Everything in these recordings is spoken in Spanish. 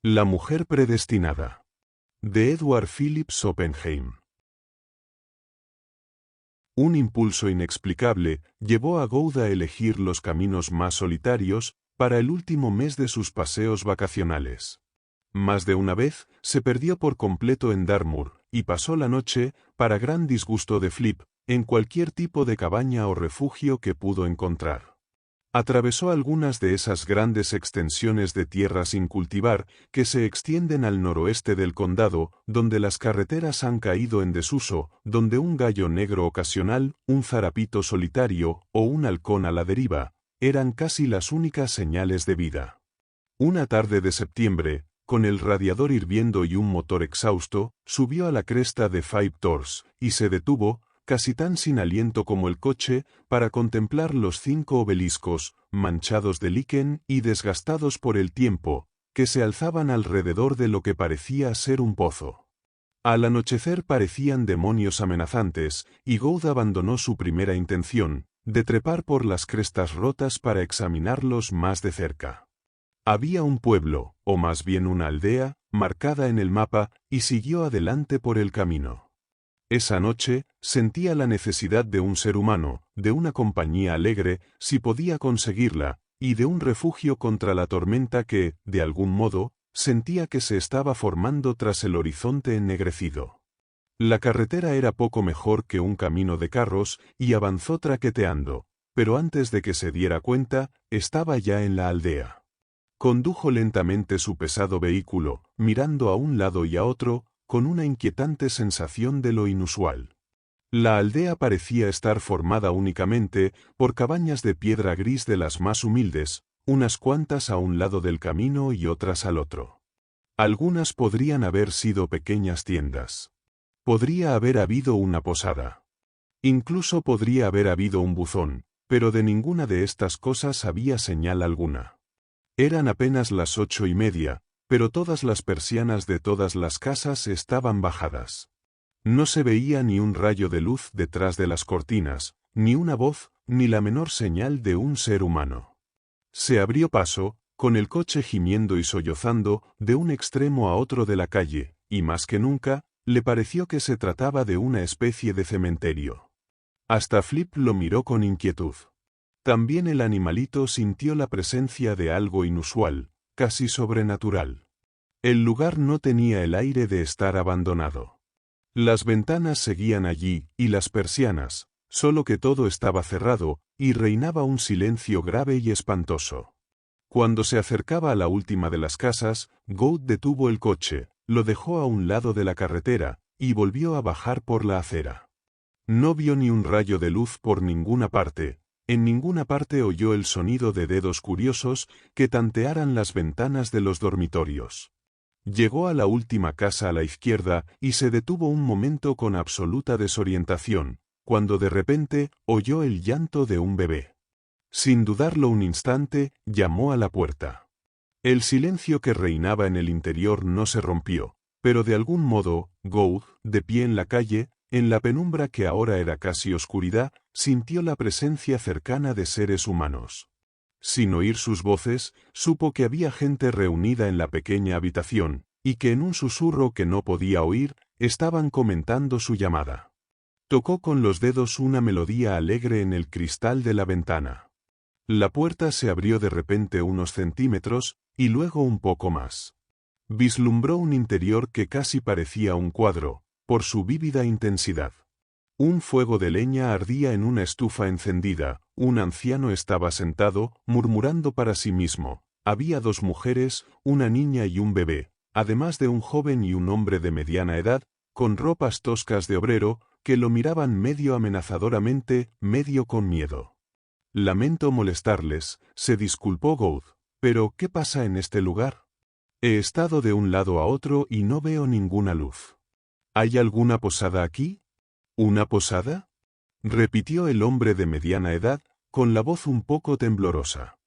La mujer predestinada. De Edward Phillips Oppenheim. Un impulso inexplicable llevó a Gould a elegir los caminos más solitarios para el último mes de sus paseos vacacionales. Más de una vez se perdió por completo en Dartmoor y pasó la noche, para gran disgusto de Flip, en cualquier tipo de cabaña o refugio que pudo encontrar. Atravesó algunas de esas grandes extensiones de tierra sin cultivar que se extienden al noroeste del condado, donde las carreteras han caído en desuso, donde un gallo negro ocasional, un zarapito solitario o un halcón a la deriva eran casi las únicas señales de vida. Una tarde de septiembre, con el radiador hirviendo y un motor exhausto, subió a la cresta de Five Tors y se detuvo, casi tan sin aliento como el coche, para contemplar los 5 obeliscos, manchados de liquen y desgastados por el tiempo, que se alzaban alrededor de lo que parecía ser un pozo. Al anochecer parecían demonios amenazantes, y Gould abandonó su primera intención, de trepar por las crestas rotas para examinarlos más de cerca. Había un pueblo, o más bien una aldea, marcada en el mapa, y siguió adelante por el camino. Esa noche, sentía la necesidad de un ser humano, de una compañía alegre, si podía conseguirla, y de un refugio contra la tormenta que, de algún modo, sentía que se estaba formando tras el horizonte ennegrecido. La carretera era poco mejor que un camino de carros, y avanzó traqueteando, pero antes de que se diera cuenta, estaba ya en la aldea. Condujo lentamente su pesado vehículo, mirando a un lado y a otro, con una inquietante sensación de lo inusual. La aldea parecía estar formada únicamente por cabañas de piedra gris de las más humildes, unas cuantas a un lado del camino y otras al otro. Algunas podrían haber sido pequeñas tiendas. Podría haber habido una posada. Incluso podría haber habido un buzón, pero de ninguna de estas cosas había señal alguna. Eran apenas las 8:30, pero todas las persianas de todas las casas estaban bajadas. No se veía ni un rayo de luz detrás de las cortinas, ni una voz, ni la menor señal de un ser humano. Se abrió paso, con el coche gimiendo y sollozando, de un extremo a otro de la calle, y más que nunca, le pareció que se trataba de una especie de cementerio. Hasta Flip lo miró con inquietud. También el animalito sintió la presencia de algo inusual, casi sobrenatural. El lugar no tenía el aire de estar abandonado. Las ventanas seguían allí, y las persianas, solo que todo estaba cerrado, y reinaba un silencio grave y espantoso. Cuando se acercaba a la última de las casas, Gould detuvo el coche, lo dejó a un lado de la carretera, y volvió a bajar por la acera. No vio ni un rayo de luz por ninguna parte. En ninguna parte oyó el sonido de dedos curiosos que tantearan las ventanas de los dormitorios. Llegó a la última casa a la izquierda y se detuvo un momento con absoluta desorientación, cuando de repente oyó el llanto de un bebé. Sin dudarlo un instante, llamó a la puerta. El silencio que reinaba en el interior no se rompió, pero de algún modo, Gould, de pie en la calle, en la penumbra que ahora era casi oscuridad, sintió la presencia cercana de seres humanos. Sin oír sus voces, supo que había gente reunida en la pequeña habitación, y que en un susurro que no podía oír, estaban comentando su llamada. Tocó con los dedos una melodía alegre en el cristal de la ventana. La puerta se abrió de repente unos centímetros, y luego un poco más. Vislumbró un interior que casi parecía un cuadro, por su vívida intensidad. Un fuego de leña ardía en una estufa encendida, un anciano estaba sentado, murmurando para sí mismo. Había 2 mujeres, una niña y un bebé, además de un joven y un hombre de mediana edad, con ropas toscas de obrero, que lo miraban medio amenazadoramente, medio con miedo. Lamento molestarles, se disculpó Gould, pero ¿qué pasa en este lugar? He estado de un lado a otro y no veo ninguna luz. ¿Hay alguna posada aquí? ¿Una posada?, repitió el hombre de mediana edad, con la voz un poco temblorosa.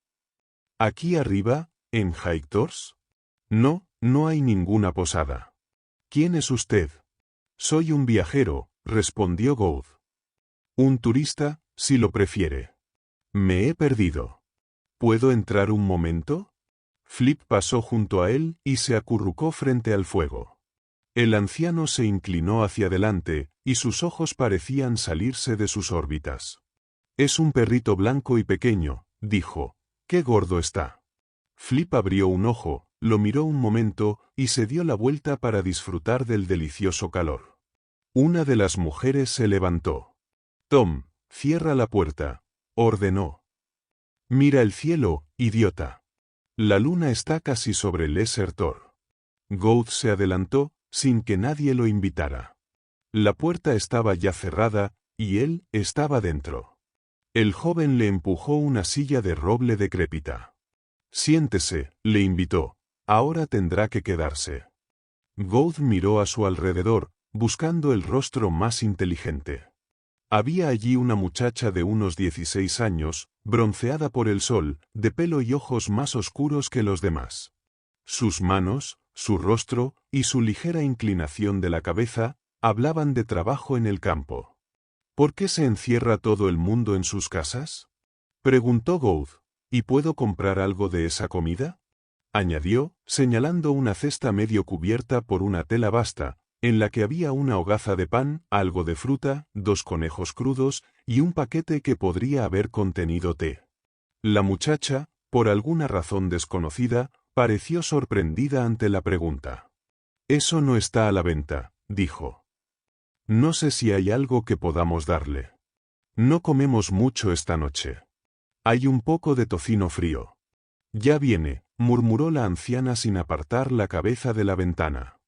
¿Aquí arriba, en High Tors? No, no hay ninguna posada. ¿Quién es usted? Soy un viajero, respondió Gould. Un turista, si lo prefiere. Me he perdido. ¿Puedo entrar un momento? Flip pasó junto a él y se acurrucó frente al fuego. El anciano se inclinó hacia adelante, y sus ojos parecían salirse de sus órbitas. «Es un perrito blanco y pequeño», dijo. «Qué gordo está». Flip abrió un ojo, lo miró un momento, y se dio la vuelta para disfrutar del delicioso calor. Una de las mujeres se levantó. «Tom, cierra la puerta», ordenó. «Mira el cielo, idiota. La luna está casi sobre Lesser Tor». Gouth se adelantó, sin que nadie lo invitara. La puerta estaba ya cerrada, y él estaba dentro. El joven le empujó una silla de roble decrépita. «Siéntese», le invitó. «Ahora tendrá que quedarse». Gouth miró a su alrededor, buscando el rostro más inteligente. Había allí una muchacha de unos 16 años, bronceada por el sol, de pelo y ojos más oscuros que los demás. Sus manos, su rostro, y su ligera inclinación de la cabeza, hablaban de trabajo en el campo. «¿Por qué se encierra todo el mundo en sus casas?», preguntó Gouth. «¿Y puedo comprar algo de esa comida?», añadió, señalando una cesta medio cubierta por una tela basta, en la que había una hogaza de pan, algo de fruta, 2 conejos crudos, y un paquete que podría haber contenido té. La muchacha, por alguna razón desconocida, pareció sorprendida ante la pregunta. «Eso no está a la venta», dijo. «No sé si hay algo que podamos darle. No comemos mucho esta noche. Hay un poco de tocino frío». «Ya viene», murmuró la anciana sin apartar la cabeza de la ventana.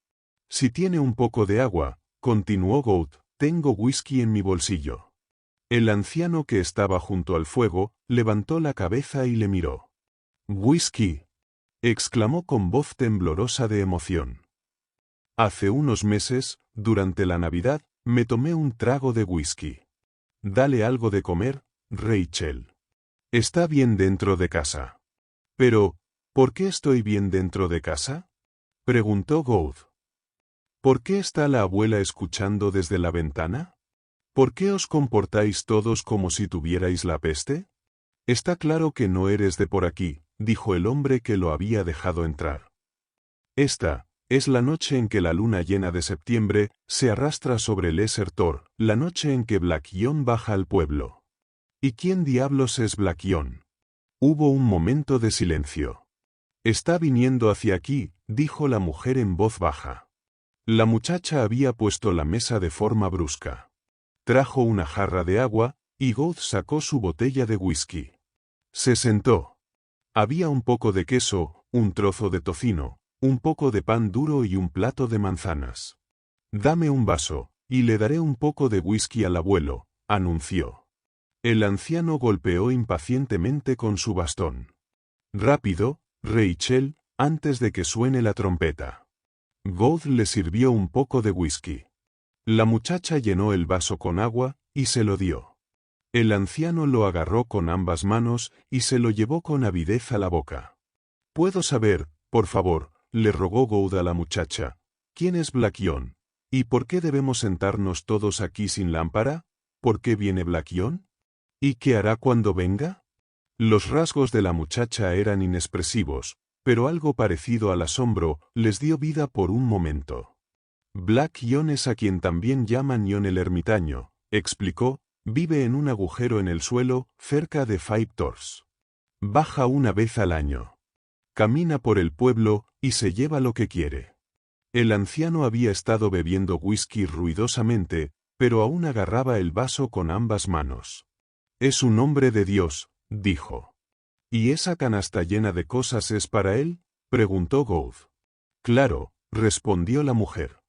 «Si tiene un poco de agua», continuó Gouth, «tengo whisky en mi bolsillo». El anciano que estaba junto al fuego, levantó la cabeza y le miró. «¿Whisky?», exclamó con voz temblorosa de emoción. «Hace unos meses, durante la Navidad, me tomé un trago de whisky. Dale algo de comer, Rachel. Está bien dentro de casa». «Pero, ¿por qué estoy bien dentro de casa?», preguntó Gouth. «¿Por qué está la abuela escuchando desde la ventana? ¿Por qué os comportáis todos como si tuvierais la peste? Está claro que no eres de por aquí», dijo el hombre que lo había dejado entrar. «Esta es la noche en que la luna llena de septiembre se arrastra sobre Lesser Tor, la noche en que Blackion baja al pueblo». «¿Y quién diablos es Blackion?». Hubo un momento de silencio. «Está viniendo hacia aquí», dijo la mujer en voz baja. La muchacha había puesto la mesa de forma brusca. Trajo una jarra de agua, y Gouth sacó su botella de whisky. Se sentó. Había un poco de queso, un trozo de tocino, un poco de pan duro y un plato de manzanas. «Dame un vaso, y le daré un poco de whisky al abuelo», anunció. El anciano golpeó impacientemente con su bastón. «Rápido, Rachel, antes de que suene la trompeta». Gouth le sirvió un poco de whisky. La muchacha llenó el vaso con agua, y se lo dio. El anciano lo agarró con ambas manos, y se lo llevó con avidez a la boca. «¿Puedo saber, por favor?», le rogó Gouth a la muchacha. «¿Quién es Blackion? ¿Y por qué debemos sentarnos todos aquí sin lámpara? ¿Por qué viene Blackion? ¿Y qué hará cuando venga?». Los rasgos de la muchacha eran inexpresivos, pero algo parecido al asombro les dio vida por un momento. «Blackion es a quien también llaman Ion el ermitaño», explicó. «Vive en un agujero en el suelo, cerca de Five Tors. Baja una vez al año. Camina por el pueblo, y se lleva lo que quiere». El anciano había estado bebiendo whisky ruidosamente, pero aún agarraba el vaso con ambas manos. «Es un hombre de Dios», dijo. «¿Y esa canasta llena de cosas es para él?», preguntó Gouth. «Claro», respondió la mujer.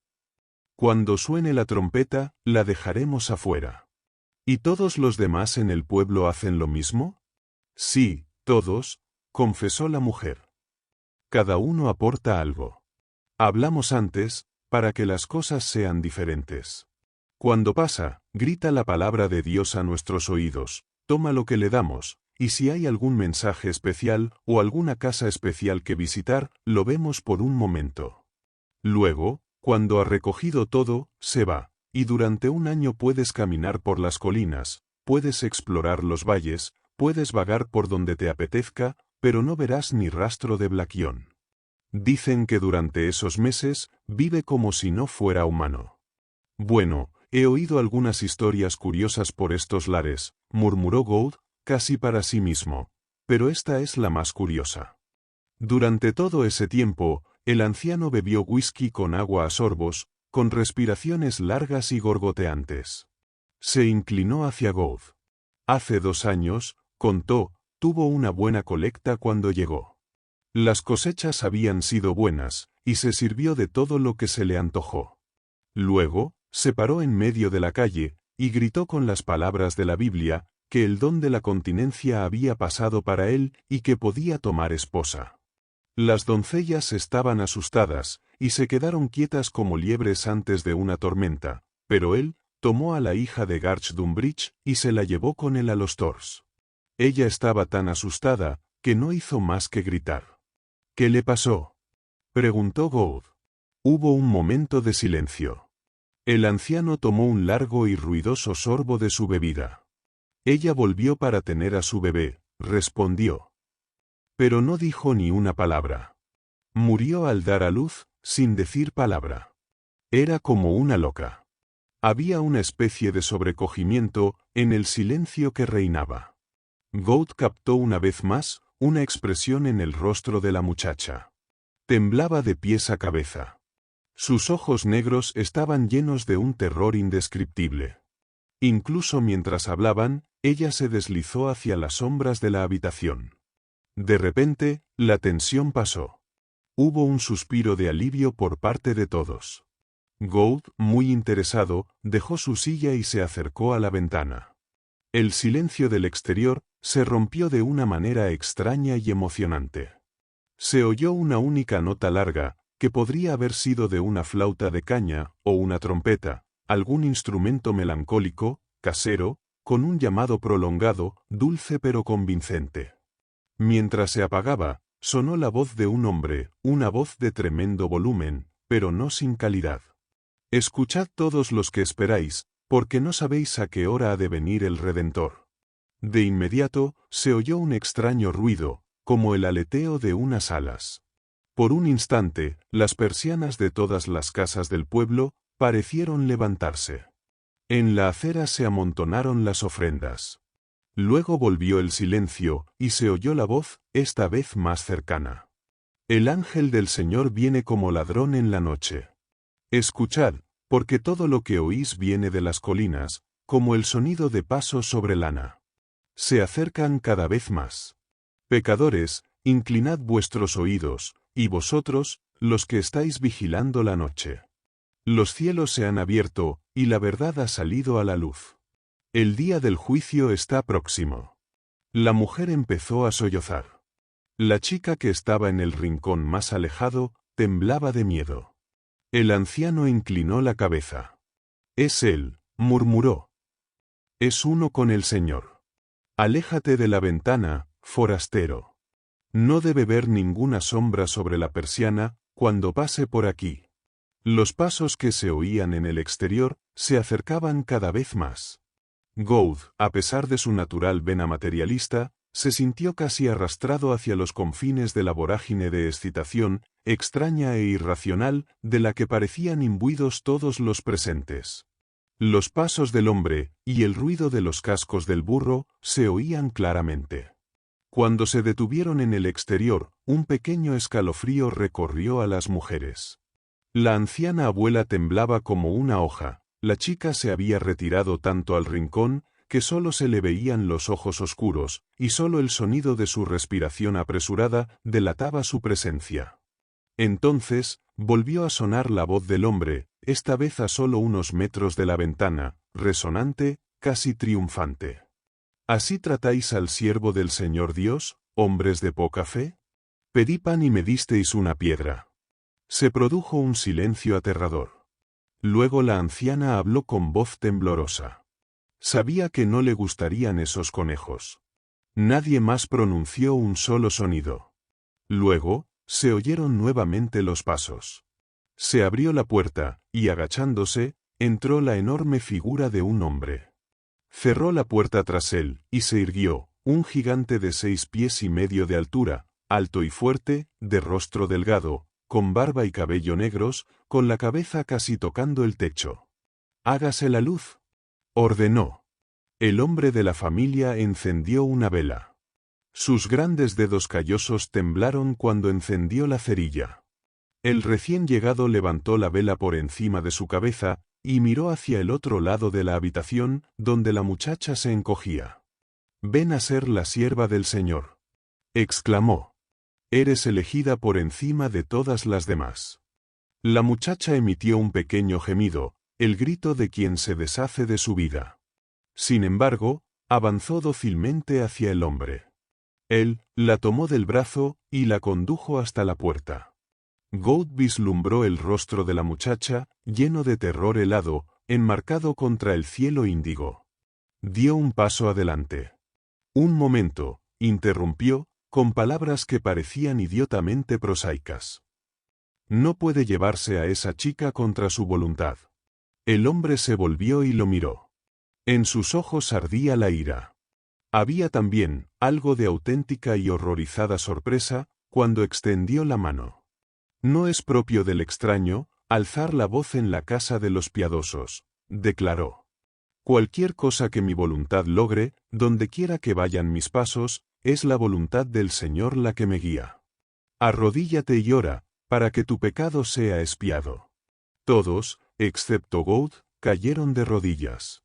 «Cuando suene la trompeta, la dejaremos afuera». «¿Y todos los demás en el pueblo hacen lo mismo?». «Sí, todos», confesó la mujer. «Cada uno aporta algo. Hablamos antes, para que las cosas sean diferentes. Cuando pasa, grita la palabra de Dios a nuestros oídos, toma lo que le damos, y si hay algún mensaje especial o alguna casa especial que visitar, lo vemos por un momento. Luego, cuando ha recogido todo, se va, y durante un año puedes caminar por las colinas, puedes explorar los valles, puedes vagar por donde te apetezca, pero no verás ni rastro de Blackion. Dicen que durante esos meses vive como si no fuera humano. Bueno, he oído algunas historias curiosas por estos lares, murmuró Gould, casi para sí mismo, pero esta es la más curiosa. Durante todo ese tiempo, el anciano bebió whisky con agua a sorbos, con respiraciones largas y gorgoteantes. Se inclinó hacia Gould. Hace 2 años, contó, tuvo una buena colecta cuando llegó. Las cosechas habían sido buenas, y se sirvió de todo lo que se le antojó. Luego, se paró en medio de la calle, y gritó con las palabras de la Biblia, que el don de la continencia había pasado para él y que podía tomar esposa. Las doncellas estaban asustadas, y se quedaron quietas como liebres antes de una tormenta, pero él tomó a la hija de Garch-Dunbridge y se la llevó con él a los Tors. Ella estaba tan asustada, que no hizo más que gritar. ¿Qué le pasó?, preguntó Gould. Hubo un momento de silencio. El anciano tomó un largo y ruidoso sorbo de su bebida. Ella volvió para tener a su bebé, respondió. Pero no dijo ni una palabra. Murió al dar a luz, sin decir palabra. Era como una loca. Había una especie de sobrecogimiento en el silencio que reinaba. Gould captó una vez más una expresión en el rostro de la muchacha. Temblaba de pies a cabeza. Sus ojos negros estaban llenos de un terror indescriptible. Incluso mientras hablaban, ella se deslizó hacia las sombras de la habitación. De repente, la tensión pasó. Hubo un suspiro de alivio por parte de todos. Gould, muy interesado, dejó su silla y se acercó a la ventana. El silencio del exterior se rompió de una manera extraña y emocionante. Se oyó una única nota larga, que podría haber sido de una flauta de caña o una trompeta, algún instrumento melancólico, casero, con un llamado prolongado, dulce pero convincente. Mientras se apagaba, sonó la voz de un hombre, una voz de tremendo volumen, pero no sin calidad. Escuchad todos los que esperáis, porque no sabéis a qué hora ha de venir el Redentor. De inmediato, se oyó un extraño ruido, como el aleteo de unas alas. Por un instante, las persianas de todas las casas del pueblo parecieron levantarse. En la acera se amontonaron las ofrendas. Luego volvió el silencio, y se oyó la voz, esta vez más cercana. El ángel del Señor viene como ladrón en la noche. Escuchad, porque todo lo que oís viene de las colinas, como el sonido de pasos sobre lana. Se acercan cada vez más. Pecadores, inclinad vuestros oídos, y vosotros, los que estáis vigilando la noche. Los cielos se han abierto, y la verdad ha salido a la luz. El día del juicio está próximo. La mujer empezó a sollozar. La chica que estaba en el rincón más alejado, temblaba de miedo. El anciano inclinó la cabeza. Es él, murmuró. Es uno con el Señor. Aléjate de la ventana, forastero. No debe ver ninguna sombra sobre la persiana cuando pase por aquí. Los pasos que se oían en el exterior se acercaban cada vez más. Gould, a pesar de su natural vena materialista, se sintió casi arrastrado hacia los confines de la vorágine de excitación, extraña e irracional, de la que parecían imbuidos todos los presentes. Los pasos del hombre, y el ruido de los cascos del burro, se oían claramente. Cuando se detuvieron en el exterior, un pequeño escalofrío recorrió a las mujeres. La anciana abuela temblaba como una hoja, la chica se había retirado tanto al rincón, que solo se le veían los ojos oscuros, y solo el sonido de su respiración apresurada delataba su presencia. Entonces, volvió a sonar la voz del hombre, esta vez a solo unos metros de la ventana, resonante, casi triunfante. ¿Así tratáis al siervo del Señor Dios, hombres de poca fe? Pedí pan y me disteis una piedra. Se produjo un silencio aterrador. Luego la anciana habló con voz temblorosa. Sabía que no le gustarían esos conejos. Nadie más pronunció un solo sonido. Luego, se oyeron nuevamente los pasos. Se abrió la puerta, y agachándose, entró la enorme figura de un hombre. Cerró la puerta tras él, y se irguió, un gigante de 6 pies y medio de altura, alto y fuerte, de rostro delgado, con barba y cabello negros, con la cabeza casi tocando el techo. «Hágase la luz», ordenó. El hombre de la familia encendió una vela. Sus grandes dedos callosos temblaron cuando encendió la cerilla. El recién llegado levantó la vela por encima de su cabeza y miró hacia el otro lado de la habitación, donde la muchacha se encogía. «Ven a ser la sierva del Señor», exclamó. «Eres elegida por encima de todas las demás». La muchacha emitió un pequeño gemido, el grito de quien se deshace de su vida. Sin embargo, avanzó dócilmente hacia el hombre. Él la tomó del brazo y la condujo hasta la puerta. Gould vislumbró el rostro de la muchacha, lleno de terror helado, enmarcado contra el cielo índigo. Dio un paso adelante. «Un momento», interrumpió, con palabras que parecían idiotamente prosaicas. «No puede llevarse a esa chica contra su voluntad». El hombre se volvió y lo miró. En sus ojos ardía la ira. Había también algo de auténtica y horrorizada sorpresa cuando extendió la mano. «No es propio del extraño alzar la voz en la casa de los piadosos», declaró. «Cualquier cosa que mi voluntad logre, donde quiera que vayan mis pasos, es la voluntad del Señor la que me guía. Arrodíllate y ora, para que tu pecado sea expiado». Todos, excepto Gould, cayeron de rodillas.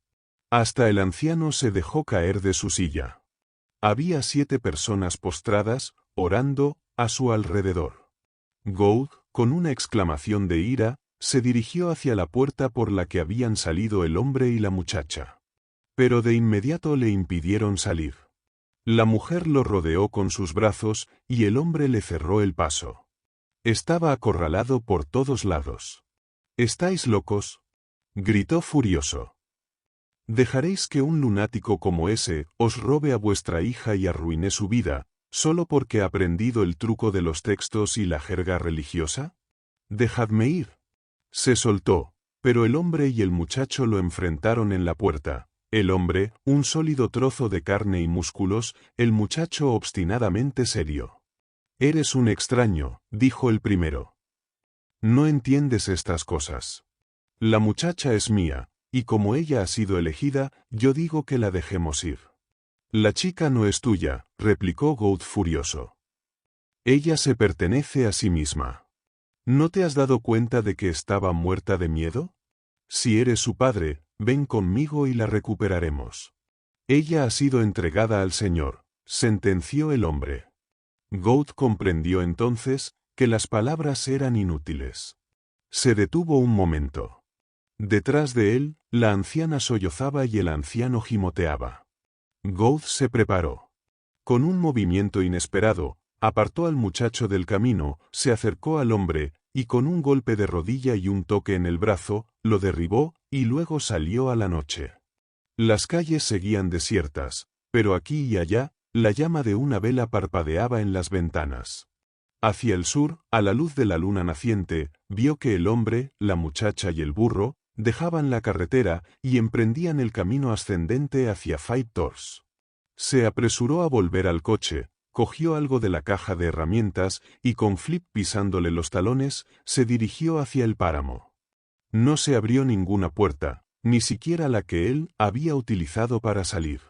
Hasta el anciano se dejó caer de su silla. Había 7 personas postradas, orando, a su alrededor. Gould, con una exclamación de ira, se dirigió hacia la puerta por la que habían salido el hombre y la muchacha. Pero de inmediato le impidieron salir. La mujer lo rodeó con sus brazos y el hombre le cerró el paso. Estaba acorralado por todos lados. «¿Estáis locos?», gritó furioso. «¿Dejaréis que un lunático como ese os robe a vuestra hija y arruine su vida, solo porque ha aprendido el truco de los textos y la jerga religiosa? Dejadme ir». Se soltó, pero el hombre y el muchacho lo enfrentaron en la puerta. El hombre, un sólido trozo de carne y músculos, el muchacho obstinadamente serio. «Eres un extraño», dijo el primero. «No entiendes estas cosas. La muchacha es mía, y como ella ha sido elegida, yo digo que la dejemos ir». «La chica no es tuya», replicó Gould furioso. «Ella se pertenece a sí misma. ¿No te has dado cuenta de que estaba muerta de miedo? Si eres su padre, ven conmigo y la recuperaremos». «Ella ha sido entregada al Señor», sentenció el hombre. Gould comprendió entonces que las palabras eran inútiles. Se detuvo un momento. Detrás de él, la anciana sollozaba y el anciano gimoteaba. Gould se preparó. Con un movimiento inesperado, apartó al muchacho del camino, se acercó al hombre, y con un golpe de rodilla y un toque en el brazo, lo derribó, y luego salió a la noche. Las calles seguían desiertas, pero aquí y allá, la llama de una vela parpadeaba en las ventanas. Hacia el sur, a la luz de la luna naciente, vio que el hombre, la muchacha y el burro, dejaban la carretera y emprendían el camino ascendente hacia Five Doors. Se apresuró a volver al coche, cogió algo de la caja de herramientas y con Flip pisándole los talones, se dirigió hacia el páramo. No se abrió ninguna puerta, ni siquiera la que él había utilizado para salir.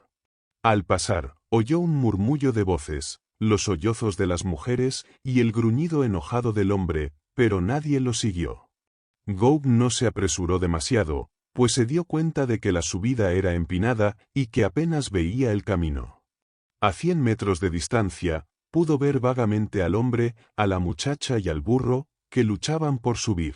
Al pasar, oyó un murmullo de voces, los sollozos de las mujeres y el gruñido enojado del hombre, pero nadie lo siguió. Gould no se apresuró demasiado, pues se dio cuenta de que la subida era empinada y que apenas veía el camino. A 100 metros de distancia, pudo ver vagamente al hombre, a la muchacha y al burro, que luchaban por subir.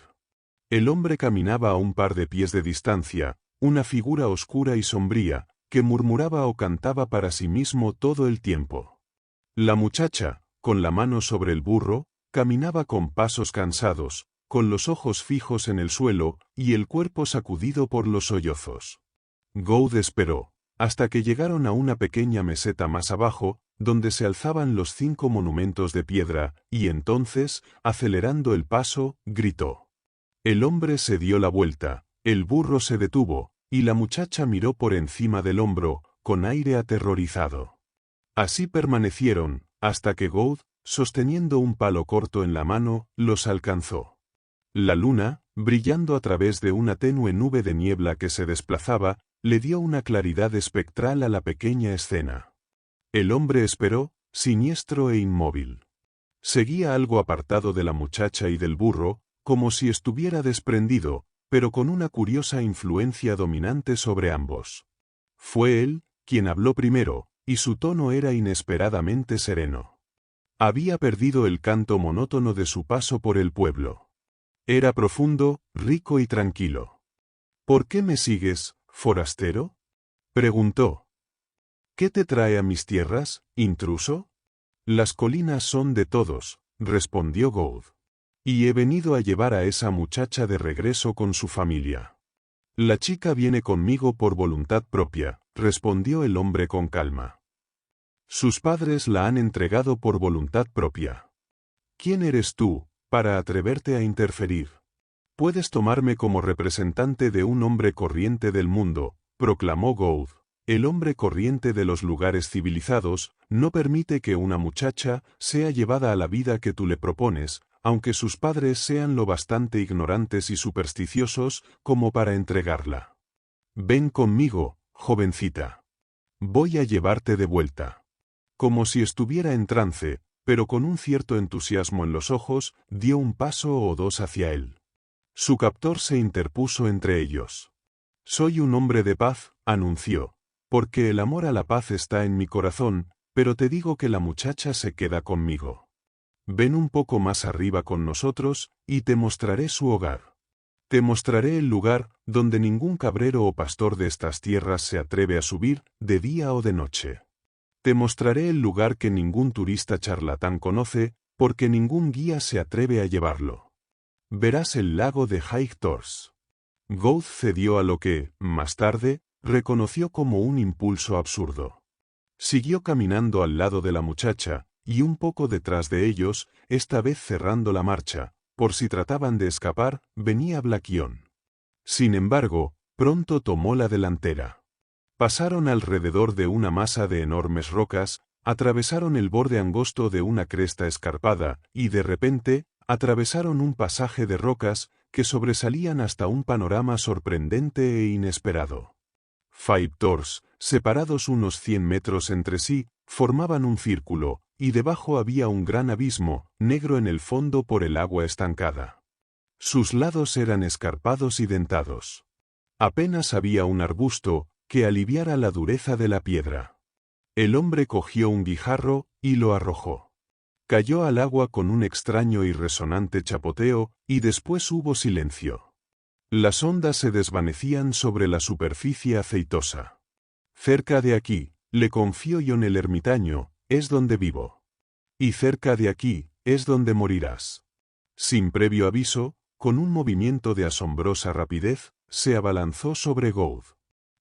El hombre caminaba a un par de pies de distancia, una figura oscura y sombría, que murmuraba o cantaba para sí mismo todo el tiempo. La muchacha, con la mano sobre el burro, caminaba con pasos cansados, con los ojos fijos en el suelo y el cuerpo sacudido por los sollozos. Gould esperó, hasta que llegaron a una pequeña meseta más abajo, donde se alzaban los 5 monumentos de piedra, y entonces, acelerando el paso, gritó. El hombre se dio la vuelta, el burro se detuvo, y la muchacha miró por encima del hombro, con aire aterrorizado. Así permanecieron, hasta que Gould, sosteniendo un palo corto en la mano, los alcanzó. La luna, brillando a través de una tenue nube de niebla que se desplazaba, le dio una claridad espectral a la pequeña escena. El hombre esperó, siniestro e inmóvil. Seguía algo apartado de la muchacha y del burro, como si estuviera desprendido, pero con una curiosa influencia dominante sobre ambos. Fue él quien habló primero, y su tono era inesperadamente sereno. Había perdido el canto monótono de su paso por el pueblo. Era profundo, rico y tranquilo. ¿Por qué me sigues, forastero?, preguntó. ¿Qué te trae a mis tierras, intruso? Las colinas son de todos, respondió Gould. Y he venido a llevar a esa muchacha de regreso con su familia. La chica viene conmigo por voluntad propia, respondió el hombre con calma. Sus padres la han entregado por voluntad propia. ¿Quién eres tú, para atreverte a interferir? Puedes tomarme como representante de un hombre corriente del mundo, proclamó Gould. El hombre corriente de los lugares civilizados no permite que una muchacha sea llevada a la vida que tú le propones, aunque sus padres sean lo bastante ignorantes y supersticiosos como para entregarla. Ven conmigo, jovencita. Voy a llevarte de vuelta. Como si estuviera en trance, pero con un cierto entusiasmo en los ojos, dio un paso o dos hacia él. Su captor se interpuso entre ellos. Soy un hombre de paz, anunció, porque el amor a la paz está en mi corazón, pero te digo que la muchacha se queda conmigo. Ven un poco más arriba con nosotros, y te mostraré su hogar. Te mostraré el lugar donde ningún cabrero o pastor de estas tierras se atreve a subir, de día o de noche. Te mostraré el lugar que ningún turista charlatán conoce, porque ningún guía se atreve a llevarlo. Verás el lago de High Tors. Gould cedió a lo que, más tarde, reconoció como un impulso absurdo. Siguió caminando al lado de la muchacha, y un poco detrás de ellos, esta vez cerrando la marcha, por si trataban de escapar, venía Blaquión. Sin embargo, pronto tomó la delantera. Pasaron alrededor de una masa de enormes rocas, atravesaron el borde angosto de una cresta escarpada, y de repente, atravesaron un pasaje de rocas que sobresalían hasta un panorama sorprendente e inesperado. Five Tors, separados unos 100 metros entre sí, formaban un círculo, y debajo había un gran abismo, negro en el fondo por el agua estancada. Sus lados eran escarpados y dentados. Apenas había un arbusto que aliviara la dureza de la piedra. El hombre cogió un guijarro y lo arrojó. Cayó al agua con un extraño y resonante chapoteo, y después hubo silencio. Las ondas se desvanecían sobre la superficie aceitosa. Cerca de aquí, le confío John el ermitaño, es donde vivo. Y cerca de aquí, es donde morirás. Sin previo aviso, con un movimiento de asombrosa rapidez, se abalanzó sobre Gould.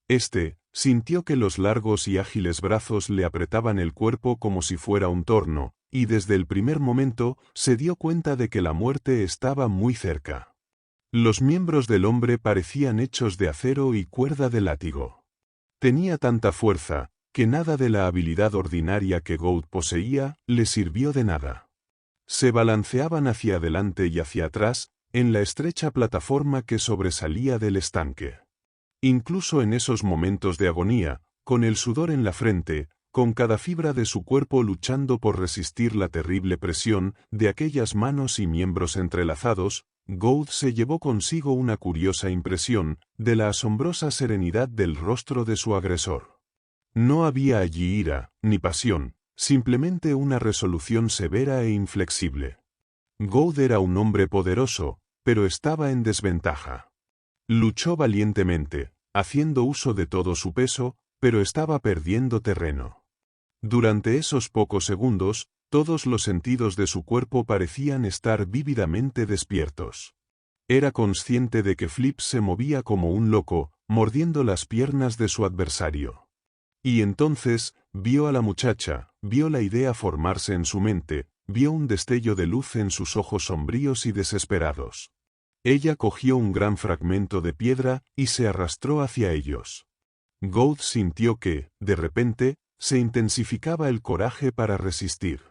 Este, sintió que los largos y ágiles brazos le apretaban el cuerpo como si fuera un torno, y desde el primer momento se dio cuenta de que la muerte estaba muy cerca. Los miembros del hombre parecían hechos de acero y cuerda de látigo. Tenía tanta fuerza, que nada de la habilidad ordinaria que Gould poseía le sirvió de nada. Se balanceaban hacia adelante y hacia atrás, en la estrecha plataforma que sobresalía del estanque. Incluso en esos momentos de agonía, con el sudor en la frente, con cada fibra de su cuerpo luchando por resistir la terrible presión de aquellas manos y miembros entrelazados, Gould se llevó consigo una curiosa impresión de la asombrosa serenidad del rostro de su agresor. No había allí ira, ni pasión, simplemente una resolución severa e inflexible. Gould era un hombre poderoso, pero estaba en desventaja. Luchó valientemente, haciendo uso de todo su peso, pero estaba perdiendo terreno. Durante esos pocos segundos, todos los sentidos de su cuerpo parecían estar vívidamente despiertos. Era consciente de que Flip se movía como un loco, mordiendo las piernas de su adversario. Y entonces, vio a la muchacha, vio la idea formarse en su mente, vio un destello de luz en sus ojos sombríos y desesperados. Ella cogió un gran fragmento de piedra y se arrastró hacia ellos. Gould sintió que, de repente, se intensificaba el coraje para resistir.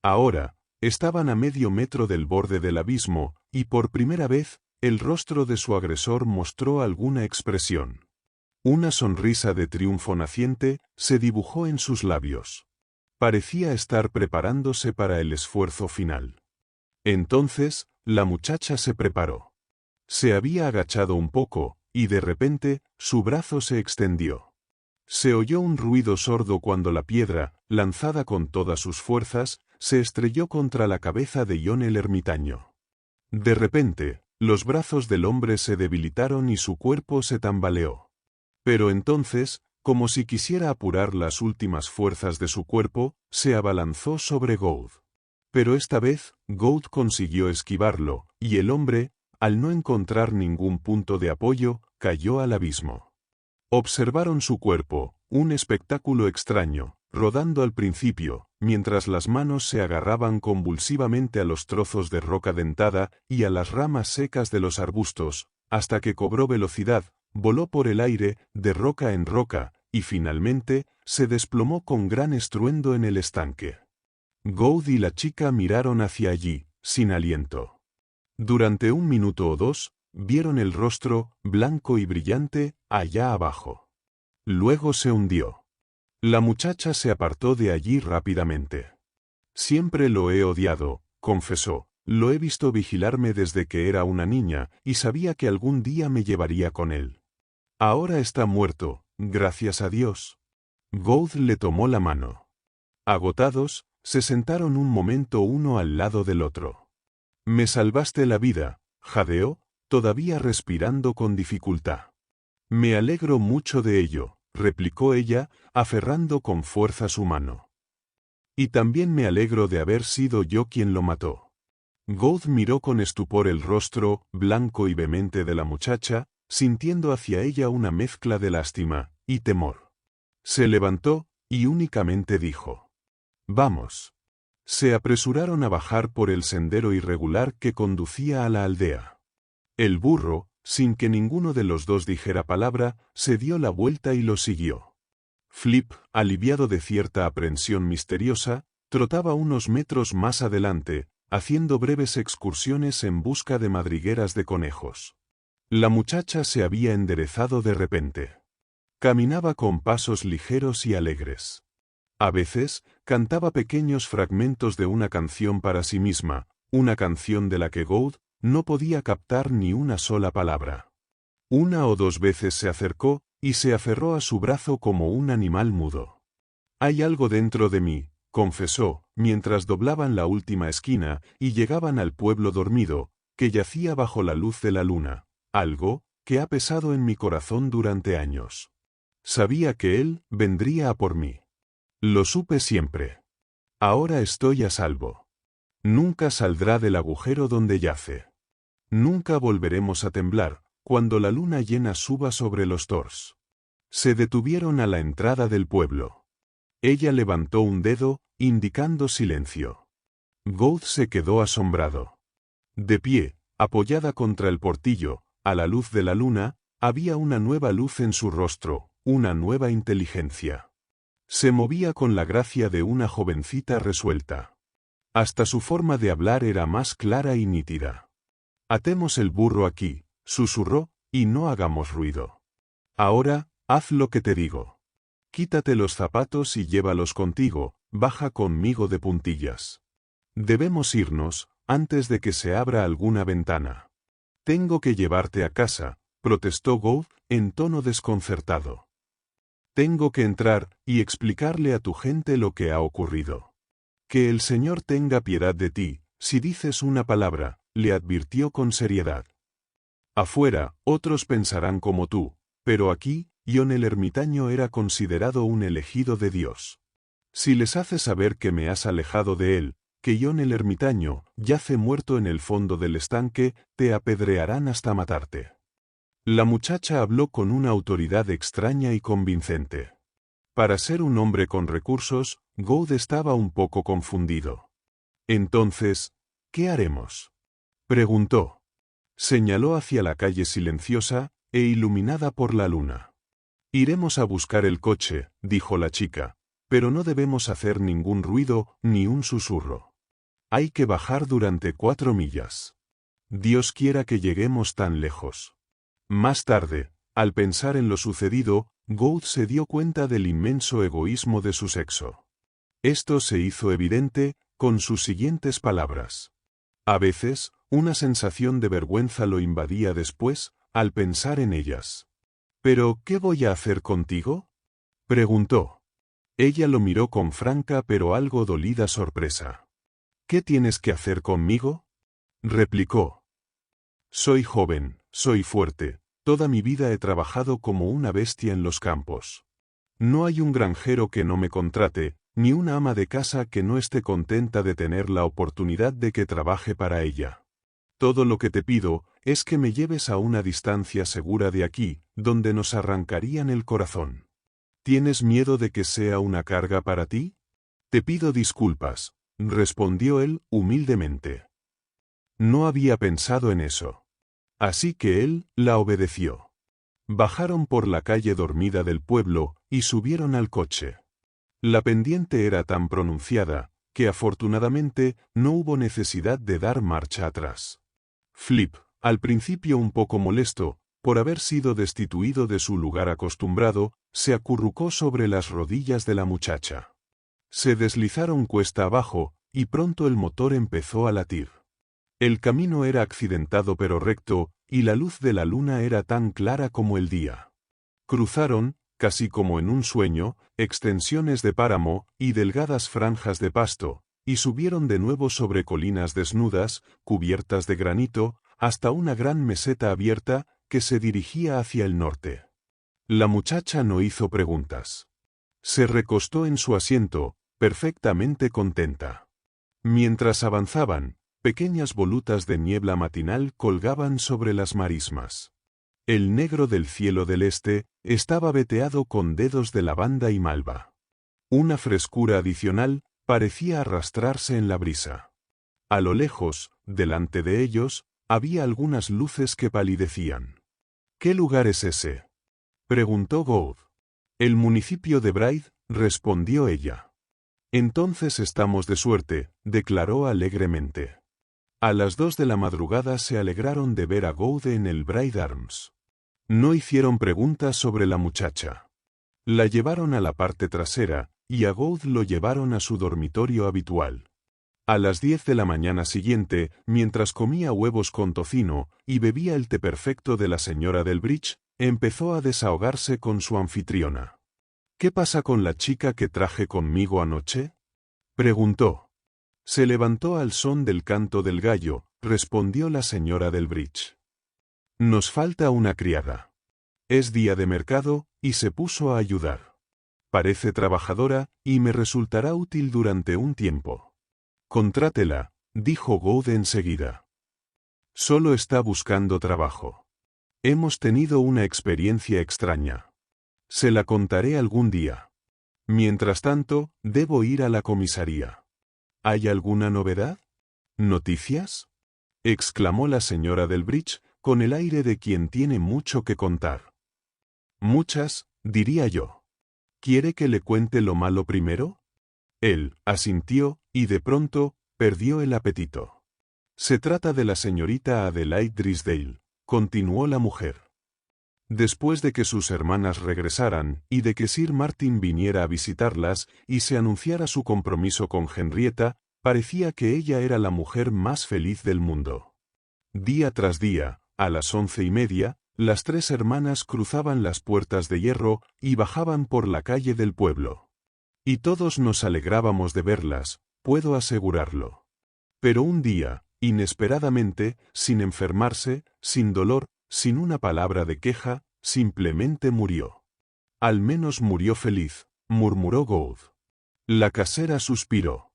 Ahora, estaban a medio metro del borde del abismo, y por primera vez, el rostro de su agresor mostró alguna expresión. Una sonrisa de triunfo naciente se dibujó en sus labios. Parecía estar preparándose para el esfuerzo final. Entonces, la muchacha se preparó. Se había agachado un poco, y de repente, su brazo se extendió. Se oyó un ruido sordo cuando la piedra, lanzada con todas sus fuerzas, se estrelló contra la cabeza de John el ermitaño. De repente, los brazos del hombre se debilitaron y su cuerpo se tambaleó. Pero entonces, como si quisiera apurar las últimas fuerzas de su cuerpo, se abalanzó sobre Gould. Pero esta vez, Gould consiguió esquivarlo, y el hombre, al no encontrar ningún punto de apoyo, cayó al abismo. Observaron su cuerpo, un espectáculo extraño, rodando al principio, mientras las manos se agarraban convulsivamente a los trozos de roca dentada y a las ramas secas de los arbustos, hasta que cobró velocidad, voló por el aire, de roca en roca, y finalmente, se desplomó con gran estruendo en el estanque. Gould y la chica miraron hacia allí, sin aliento. Durante un minuto o dos, vieron el rostro, blanco y brillante, allá abajo. Luego se hundió. La muchacha se apartó de allí rápidamente. Siempre lo he odiado, confesó. Lo he visto vigilarme desde que era una niña, y sabía que algún día me llevaría con él. Ahora está muerto, gracias a Dios. Gould le tomó la mano. Agotados, se sentaron un momento uno al lado del otro. Me salvaste la vida, jadeó, todavía respirando con dificultad. Me alegro mucho de ello, replicó ella, aferrando con fuerza su mano. Y también me alegro de haber sido yo quien lo mató. Gould miró con estupor el rostro, blanco y vehemente de la muchacha, sintiendo hacia ella una mezcla de lástima y temor. Se levantó, y únicamente dijo: «Vamos». Se apresuraron a bajar por el sendero irregular que conducía a la aldea. El burro, sin que ninguno de los dos dijera palabra, se dio la vuelta y lo siguió. Flip, aliviado de cierta aprensión misteriosa, trotaba unos metros más adelante, haciendo breves excursiones en busca de madrigueras de conejos. La muchacha se había enderezado de repente. Caminaba con pasos ligeros y alegres. A veces, cantaba pequeños fragmentos de una canción para sí misma, una canción de la que Gould no podía captar ni una sola palabra. Una o dos veces se acercó, y se aferró a su brazo como un animal mudo. «Hay algo dentro de mí», confesó, mientras doblaban la última esquina y llegaban al pueblo dormido, que yacía bajo la luz de la luna, algo que ha pesado en mi corazón durante años. Sabía que él vendría a por mí. Lo supe siempre. Ahora estoy a salvo. Nunca saldrá del agujero donde yace. Nunca volveremos a temblar, cuando la luna llena suba sobre los tors. Se detuvieron a la entrada del pueblo. Ella levantó un dedo, indicando silencio. Gould se quedó asombrado. De pie, apoyada contra el portillo, a la luz de la luna, había una nueva luz en su rostro, una nueva inteligencia. Se movía con la gracia de una jovencita resuelta. Hasta su forma de hablar era más clara y nítida. «Atemos el burro aquí», susurró, «y no hagamos ruido. Ahora, haz lo que te digo. Quítate los zapatos y llévalos contigo, baja conmigo de puntillas. Debemos irnos, antes de que se abra alguna ventana». «Tengo que llevarte a casa», protestó Gould, en tono desconcertado. «Tengo que entrar y explicarle a tu gente lo que ha ocurrido. Que el Señor tenga piedad de ti, si dices una palabra», le advirtió con seriedad. «Afuera, otros pensarán como tú, pero aquí, John el ermitaño era considerado un elegido de Dios. Si les haces saber que me has alejado de él, que John el ermitaño yace muerto en el fondo del estanque, te apedrearán hasta matarte». La muchacha habló con una autoridad extraña y convincente. Para ser un hombre con recursos, Gould estaba un poco confundido. «Entonces, ¿qué haremos?», preguntó. Señaló hacia la calle silenciosa e iluminada por la luna. «Iremos a buscar el coche», dijo la chica. pero no debemos hacer ningún ruido ni un susurro. Hay que bajar durante 4 millas. Dios quiera que lleguemos tan lejos. Más tarde, al pensar en lo sucedido, Gould se dio cuenta del inmenso egoísmo de su sexo. Esto se hizo evidente con sus siguientes palabras. A veces, una sensación de vergüenza lo invadía después, al pensar en ellas. ¿Pero qué voy a hacer contigo?, preguntó. Ella lo miró con franca pero algo dolida sorpresa. ¿Qué tienes que hacer conmigo?, replicó. Soy joven, soy fuerte, toda mi vida he trabajado como una bestia en los campos. No hay un granjero que no me contrate, ni una ama de casa que no esté contenta de tener la oportunidad de que trabaje para ella. Todo lo que te pido es que me lleves a una distancia segura de aquí, donde nos arrancarían el corazón. ¿Tienes miedo de que sea una carga para ti? Te pido disculpas, respondió él humildemente. No había pensado en eso. Así que él la obedeció. Bajaron por la calle dormida del pueblo y subieron al coche. La pendiente era tan pronunciada que afortunadamente no hubo necesidad de dar marcha atrás. Flip, al principio un poco molesto, por haber sido destituido de su lugar acostumbrado, se acurrucó sobre las rodillas de la muchacha. Se deslizaron cuesta abajo, y pronto el motor empezó a latir. El camino era accidentado pero recto, y la luz de la luna era tan clara como el día. Cruzaron, casi como en un sueño, extensiones de páramo y delgadas franjas de pasto, y subieron de nuevo sobre colinas desnudas, cubiertas de granito, hasta una gran meseta abierta que se dirigía hacia el norte. La muchacha no hizo preguntas. Se recostó en su asiento, perfectamente contenta. Mientras avanzaban, pequeñas volutas de niebla matinal colgaban sobre las marismas. El negro del cielo del este estaba veteado con dedos de lavanda y malva. Una frescura adicional parecía arrastrarse en la brisa. A lo lejos, delante de ellos, había algunas luces que palidecían. ¿Qué lugar es ese?, preguntó Gould. El municipio de Braid, respondió ella. Entonces estamos de suerte, declaró alegremente. A las 2 de la madrugada se alegraron de ver a Gould en el Braid Arms. No hicieron preguntas sobre la muchacha. La llevaron a la parte trasera, y a Gould lo llevaron a su dormitorio habitual. A las 10 de la mañana siguiente, mientras comía huevos con tocino y bebía el té perfecto de la señora del Bridge, empezó a desahogarse con su anfitriona. ¿Qué pasa con la chica que traje conmigo anoche?, preguntó. Se levantó al son del canto del gallo, respondió la señora del Bridge. Nos falta una criada. Es día de mercado, y se puso a ayudar. Parece trabajadora, y me resultará útil durante un tiempo. Contrátela, dijo Gould enseguida. Solo está buscando trabajo. Hemos tenido una experiencia extraña. Se la contaré algún día. Mientras tanto, debo ir a la comisaría. ¿Hay alguna novedad? ¿Noticias?, exclamó la señora del Bridge, con el aire de quien tiene mucho que contar. Muchas, diría yo. ¿Quiere que le cuente lo malo primero? Él asintió, y de pronto, perdió el apetito. Se trata de la señorita Adelaide Drysdale, continuó la mujer. Después de que sus hermanas regresaran, y de que Sir Martin viniera a visitarlas, y se anunciara su compromiso con Henrietta, parecía que ella era la mujer más feliz del mundo. Día tras día, a las 11:30, las 3 hermanas cruzaban las puertas de hierro y bajaban por la calle del pueblo. Y todos nos alegrábamos de verlas, puedo asegurarlo. Pero un día, inesperadamente, sin enfermarse, sin dolor, sin una palabra de queja, simplemente murió. Al menos murió feliz, murmuró Gould. La casera suspiró.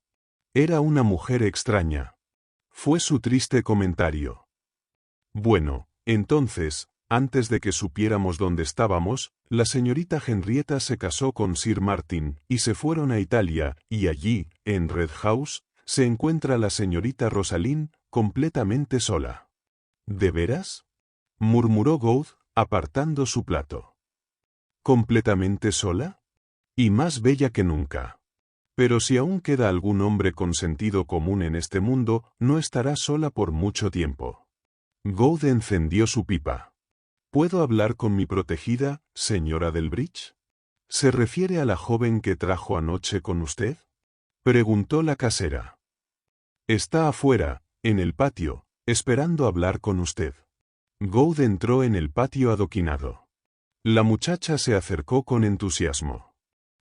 Era una mujer extraña. Fue su triste comentario. Bueno, entonces, antes de que supiéramos dónde estábamos, la señorita Henrietta se casó con Sir Martin, y se fueron a Italia, y allí, en Red House, se encuentra la señorita Rosalind, completamente sola. ¿De veras?, murmuró Gould, apartando su plato. ¿Completamente sola? Y más bella que nunca. Pero si aún queda algún hombre con sentido común en este mundo, no estará sola por mucho tiempo. Gould encendió su pipa. ¿Puedo hablar con mi protegida, señora Delbridge? ¿Se refiere a la joven que trajo anoche con usted? Preguntó la casera. Está afuera, en el patio, esperando hablar con usted. Gould entró en el patio adoquinado. La muchacha se acercó con entusiasmo.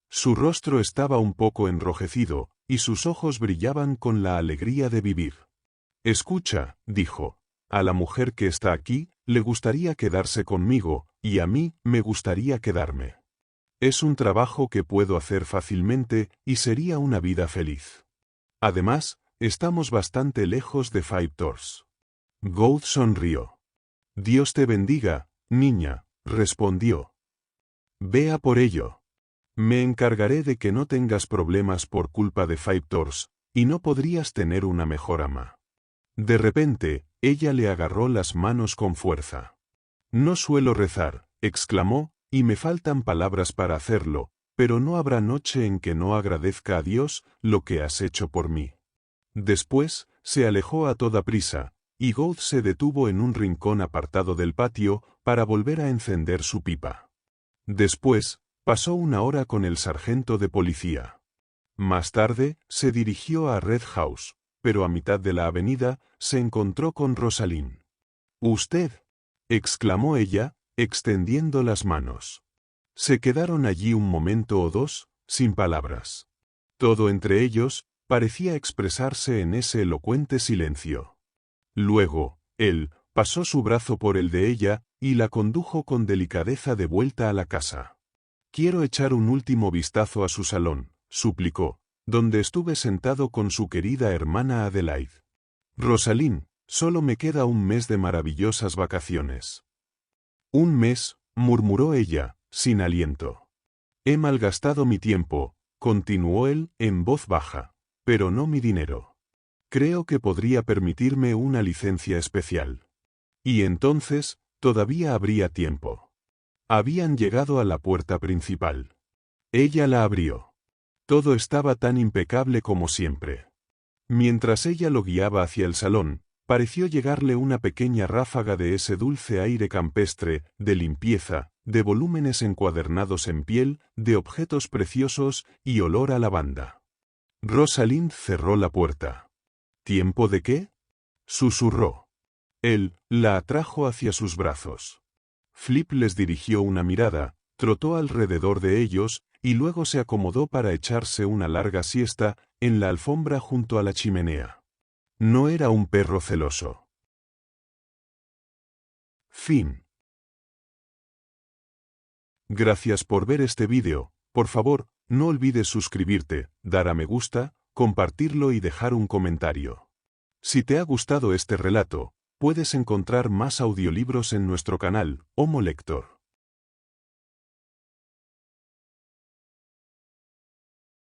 Su rostro estaba un poco enrojecido, y sus ojos brillaban con la alegría de vivir. Escucha, dijo, a la mujer que está aquí, le gustaría quedarse conmigo, y a mí, me gustaría quedarme. Es un trabajo que puedo hacer fácilmente, y sería una vida feliz. Además, estamos bastante lejos de Five Doors. Gould sonrió. Dios te bendiga, niña, respondió. Vea por ello. Me encargaré de que no tengas problemas por culpa de Five Doors, y no podrías tener una mejor ama. De repente, ella le agarró las manos con fuerza. No suelo rezar, exclamó, y me faltan palabras para hacerlo, pero no habrá noche en que no agradezca a Dios lo que has hecho por mí. Después, se alejó a toda prisa, y Gould se detuvo en un rincón apartado del patio para volver a encender su pipa. Después, pasó una hora con el sargento de policía. Más tarde, se dirigió a Red House, pero a mitad de la avenida, se encontró con Rosalind. «¿Usted?», exclamó ella, extendiendo las manos. Se quedaron allí un momento o dos, sin palabras. Todo entre ellos parecía expresarse en ese elocuente silencio. Luego, él pasó su brazo por el de ella y la condujo con delicadeza de vuelta a la casa. «Quiero echar un último vistazo a su salón», suplicó, «donde estuve sentado con su querida hermana Adelaide. Rosalind, solo me queda un mes de maravillosas vacaciones». «Un mes», murmuró ella, sin aliento. «He malgastado mi tiempo», continuó él, en voz baja, «pero no mi dinero. Creo que podría permitirme una licencia especial». Y entonces, todavía habría tiempo. Habían llegado a la puerta principal. Ella la abrió. Todo estaba tan impecable como siempre. Mientras ella lo guiaba hacia el salón, pareció llegarle una pequeña ráfaga de ese dulce aire campestre, de limpieza, de volúmenes encuadernados en piel, de objetos preciosos y olor a lavanda. Rosalind cerró la puerta. «¿Tiempo de qué?», susurró. Él la atrajo hacia sus brazos. Flip les dirigió una mirada, trotó alrededor de ellos, y luego se acomodó para echarse una larga siesta en la alfombra junto a la chimenea. No era un perro celoso. Fin. Gracias por ver este vídeo. Por favor, no olvides suscribirte, dar a me gusta, compartirlo y dejar un comentario. Si te ha gustado este relato, puedes encontrar más audiolibros en nuestro canal, Homo Lector.